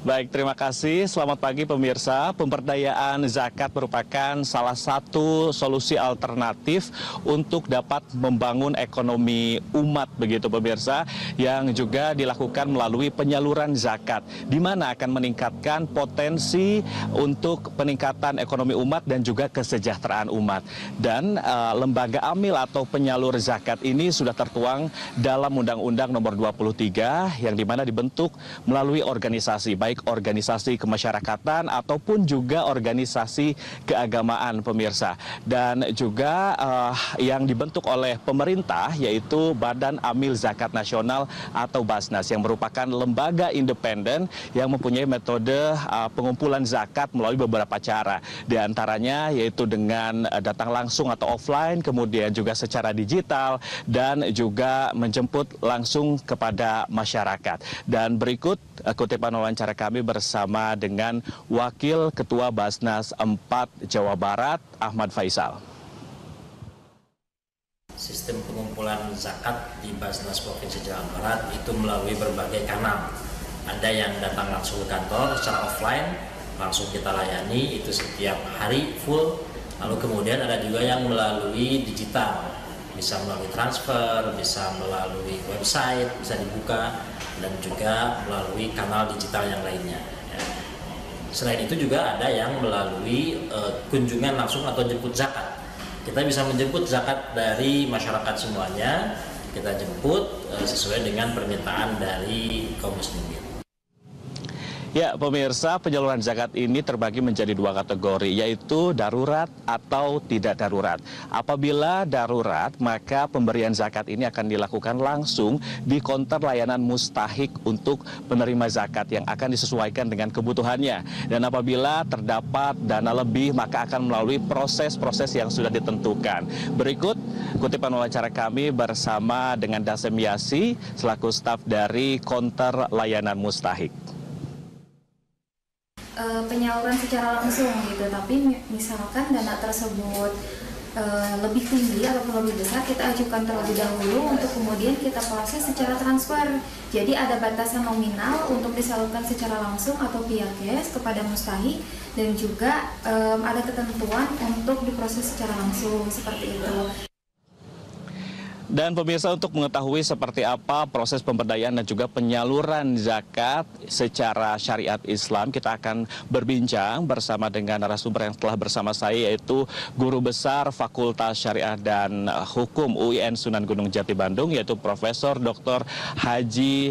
Baik, terima kasih. Selamat pagi pemirsa. Pemberdayaan zakat merupakan salah satu solusi alternatif untuk dapat membangun ekonomi umat begitu pemirsa, yang juga dilakukan melalui penyaluran zakat, di mana akan meningkatkan potensi untuk peningkatan ekonomi umat dan juga kesejahteraan umat. Dan lembaga amil atau penyalur zakat ini sudah tertuang dalam Undang-Undang Nomor 23 yang dimana dibentuk melalui organisasi, baik organisasi kemasyarakatan ataupun juga organisasi keagamaan pemirsa. Dan juga yang dibentuk oleh pemerintah yaitu Badan Amil Zakat Nasional atau Basnas, yang merupakan lembaga independen yang mempunyai metode pengumpulan zakat melalui beberapa cara. Di antaranya yaitu dengan datang langsung atau offline, kemudian juga secara digital, dan juga menjemput langsung kepada masyarakat. Dan berikut kutipan wawancara kami bersama dengan Wakil Ketua Basnas 4 Jawa Barat, Ahmad Faisal. Sistem pengumpulan zakat di Basnas Provinsi Jawa Barat itu melalui berbagai kanal. Ada yang datang langsung ke kantor secara offline, langsung kita layani, itu setiap hari full. Lalu kemudian ada juga yang melalui digital, bisa melalui transfer, bisa melalui website, bisa dibuka, dan juga melalui kanal digital yang lainnya. Selain itu juga ada yang melalui kunjungan langsung atau jemput zakat. Kita bisa menjemput zakat dari masyarakat semuanya, kita jemput sesuai dengan permintaan dari kaum muslimin. Ya, pemirsa, penyaluran zakat ini terbagi menjadi dua kategori, yaitu darurat atau tidak darurat. Apabila darurat, maka pemberian zakat ini akan dilakukan langsung di konter layanan mustahik untuk penerima zakat yang akan disesuaikan dengan kebutuhannya. Dan apabila terdapat dana lebih, maka akan melalui proses-proses yang sudah ditentukan. Berikut kutipan wawancara kami bersama dengan Dasem Yasi, selaku staf dari konter layanan mustahik. Penyaluran secara langsung gitu, tapi misalkan dana tersebut lebih tinggi atau lebih besar, kita ajukan terlebih dahulu untuk kemudian kita proses secara transfer. Jadi ada batasan nominal untuk disalurkan secara langsung atau via cash kepada mustahik, dan juga ada ketentuan untuk diproses secara langsung seperti itu. Dan pemirsa, untuk mengetahui seperti apa proses pemberdayaan dan juga penyaluran zakat secara syariat Islam, kita akan berbincang bersama dengan narasumber yang telah bersama saya, yaitu Guru Besar Fakultas Syariah dan Hukum UIN Sunan Gunung Jati Bandung, yaitu Profesor Dr. Haji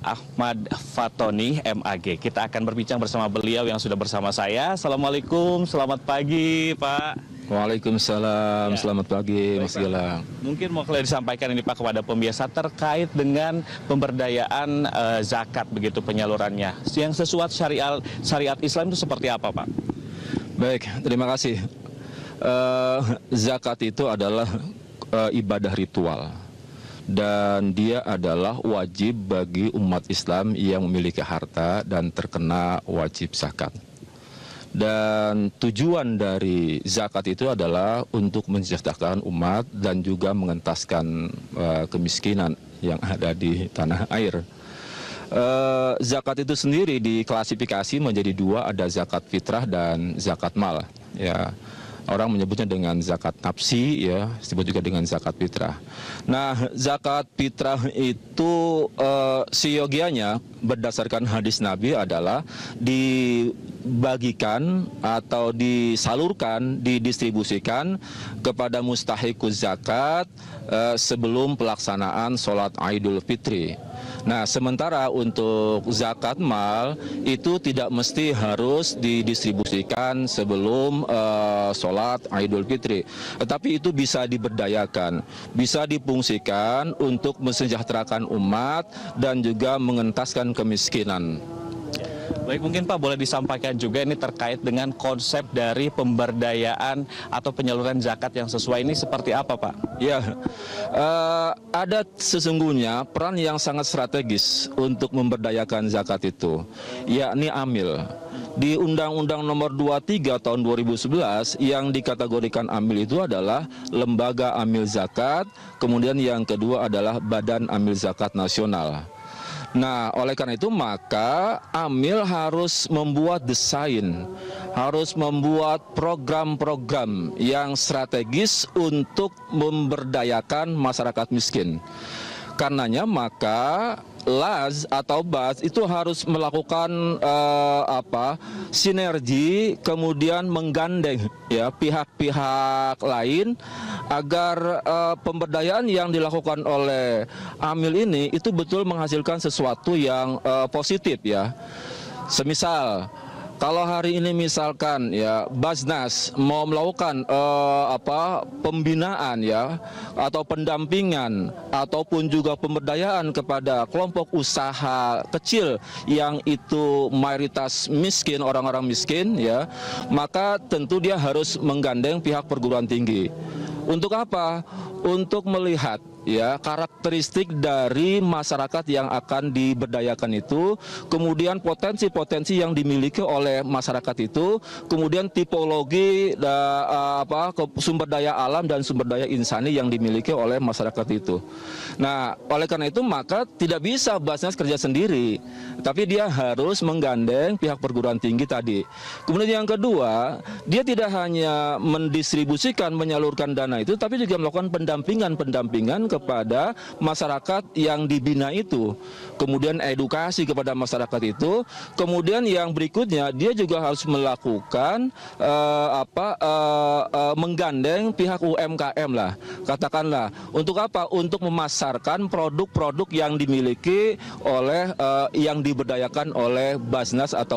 Ahmad Fatoni, MAG. Kita akan berbincang bersama beliau yang sudah bersama saya. Assalamualaikum, selamat pagi Pak. Waalaikumsalam, selamat pagi Mas Gilang. Mungkin mau kalian disampaikan ini Pak kepada pemirsa terkait dengan pemberdayaan zakat begitu penyalurannya. Yang sesuai syariat Islam itu seperti apa Pak? Baik, terima kasih. Zakat itu adalah ibadah ritual. Dan dia adalah wajib bagi umat Islam yang memiliki harta dan terkena wajib zakat. Dan tujuan dari zakat itu adalah untuk mensejahterakan umat dan juga mengentaskan kemiskinan yang ada di tanah air. Zakat itu sendiri diklasifikasi menjadi dua, ada zakat fitrah dan zakat mal. Ya, orang menyebutnya dengan zakat nafsi, ya, disebut juga dengan zakat fitrah. Nah, zakat fitrah itu seyogianya berdasarkan hadis Nabi adalah dibagikan atau disalurkan, didistribusikan kepada mustahiquz zakat sebelum pelaksanaan sholat Idul Fitri. Nah, sementara untuk zakat mal itu tidak mesti harus didistribusikan sebelum sholat Idul Fitri, tetapi itu bisa diberdayakan, bisa difungsikan untuk mensejahterakan umat dan juga mengentaskan kemiskinan. Baik, mungkin Pak boleh disampaikan juga ini terkait dengan konsep dari pemberdayaan atau penyaluran zakat yang sesuai ini seperti apa Pak? Ya, ada sesungguhnya peran yang sangat strategis untuk memberdayakan zakat itu, yakni amil. Di Undang-Undang Nomor 23 tahun 2011 yang dikategorikan amil itu adalah lembaga amil zakat, kemudian yang kedua adalah Badan Amil Zakat Nasional. Nah, oleh karena itu maka Amil harus membuat desain, harus membuat program-program yang strategis untuk memberdayakan masyarakat miskin. Karenanya maka LAS atau BAS itu harus melakukan sinergi, kemudian menggandeng ya pihak-pihak lain agar pemberdayaan yang dilakukan oleh Amil ini itu betul menghasilkan sesuatu yang positif ya. Semisal kalau hari ini misalkan ya Basnas mau melakukan pembinaan ya atau pendampingan ataupun juga pemberdayaan kepada kelompok usaha kecil yang itu mayoritas miskin, orang-orang miskin ya, maka tentu dia harus menggandeng pihak perguruan tinggi. Untuk apa? Untuk melihat ya karakteristik dari masyarakat yang akan diberdayakan itu, kemudian potensi-potensi yang dimiliki oleh masyarakat itu, kemudian tipologi sumber daya alam dan sumber daya insani yang dimiliki oleh masyarakat itu. Nah, oleh karena itu maka tidak bisa Basnas kerja sendiri, tapi dia harus menggandeng pihak perguruan tinggi tadi. Kemudian yang kedua, dia tidak hanya mendistribusikan, menyalurkan dana itu, tapi juga melakukan pendampingan kepada masyarakat yang dibina itu, kemudian edukasi kepada masyarakat itu, kemudian yang berikutnya dia juga harus melakukan menggandeng pihak UMKM lah, katakanlah untuk apa? Untuk memasarkan produk-produk yang dimiliki oleh yang diberdayakan oleh Basnas atau